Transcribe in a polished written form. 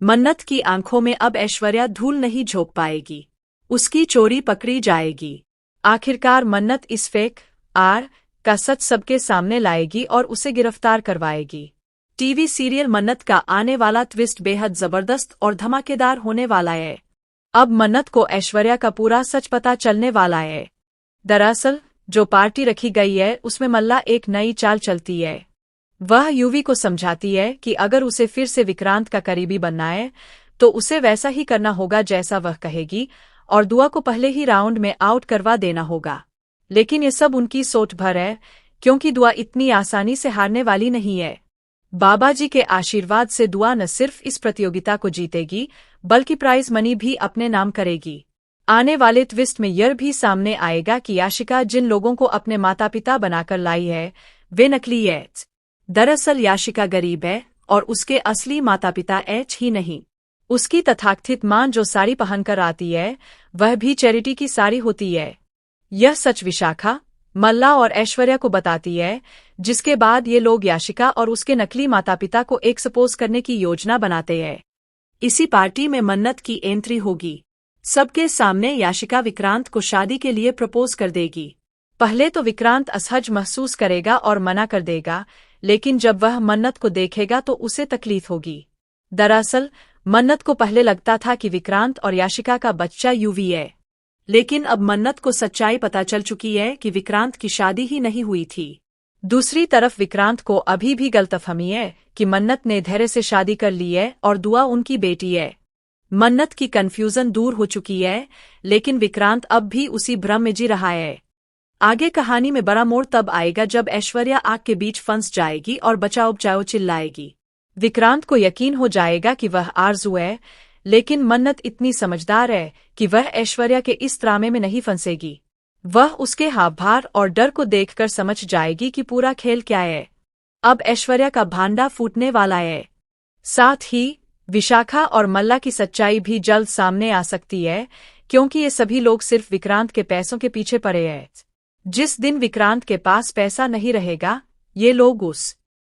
मन्नत की आंखों में अब ऐश्वर्या धूल नहीं झोंक पाएगी। उसकी चोरी पकड़ी जाएगी। आखिरकार मन्नत इस फेक आर का सच सबके सामने लाएगी और उसे गिरफ्तार करवाएगी। टीवी सीरियल मन्नत का आने वाला ट्विस्ट बेहद जबरदस्त और धमाकेदार होने वाला है। अब मन्नत को ऐश्वर्या का पूरा सच पता चलने वाला है। दरअसल जो पार्टी रखी गई है उसमें मल्ला एक नई चाल चलती है। वह युवी को समझाती है कि अगर उसे फिर से विक्रांत का करीबी बनना है तो उसे वैसा ही करना होगा जैसा वह कहेगी और दुआ को पहले ही राउंड में आउट करवा देना होगा। लेकिन ये सब उनकी सोच भर है, क्योंकि दुआ इतनी आसानी से हारने वाली नहीं है। बाबा जी के आशीर्वाद से दुआ न सिर्फ इस प्रतियोगिता को जीतेगी बल्कि प्राइज मनी भी अपने नाम करेगी। आने वाले ट्विस्ट में यह भी सामने आएगा कि याशिका जिन लोगों को अपने माता पिता बनाकर लाई है वे नकली है। दरअसल याशिका गरीब है और उसके असली माता पिता एच ही नहीं। उसकी तथाकथित मां जो साड़ी पहनकर आती है वह भी चैरिटी की साड़ी होती है। यह सच विशाखा, मल्ला और ऐश्वर्या को बताती है, जिसके बाद ये लोग याशिका और उसके नकली माता पिता को एक्सपोज करने की योजना बनाते हैं। इसी पार्टी में मन्नत की एंट्री होगी। सबके सामने याशिका विक्रांत को शादी के लिए प्रपोज कर देगी। पहले तो विक्रांत असहज महसूस करेगा और मना कर देगा, लेकिन जब वह मन्नत को देखेगा तो उसे तकलीफ होगी। दरअसल मन्नत को पहले लगता था कि विक्रांत और याशिका का बच्चा युवी है, लेकिन अब मन्नत को सच्चाई पता चल चुकी है कि विक्रांत की शादी ही नहीं हुई थी। दूसरी तरफ विक्रांत को अभी भी गलतफहमी है कि मन्नत ने धैर्य से शादी कर ली है और दुआ उनकी बेटी है। मन्नत की कन्फ्यूजन दूर हो चुकी है, लेकिन विक्रांत अब भी उसी भ्रम में जी रहा है। आगे कहानी में बड़ा मोड़ तब आएगा जब ऐश्वर्या आग के बीच फंस जाएगी और बचाओ बचाओ चिल्लाएगी। विक्रांत को यकीन हो जाएगा कि वह आरज़ू है, लेकिन मन्नत इतनी समझदार है कि वह ऐश्वर्या के इस ड्रामे में नहीं फंसेगी। वह उसके हाव भाव और डर को देखकर समझ जाएगी कि पूरा खेल क्या है। अब ऐश्वर्या का भांडा फूटने वाला है। साथ ही विशाखा और मल्ला की सच्चाई भी जल्द सामने आ सकती है, क्योंकि ये सभी लोग सिर्फ विक्रांत के पैसों के पीछे पड़े हैं। जिस दिन विक्रांत के पास पैसा नहीं रहेगा, ये लोग उस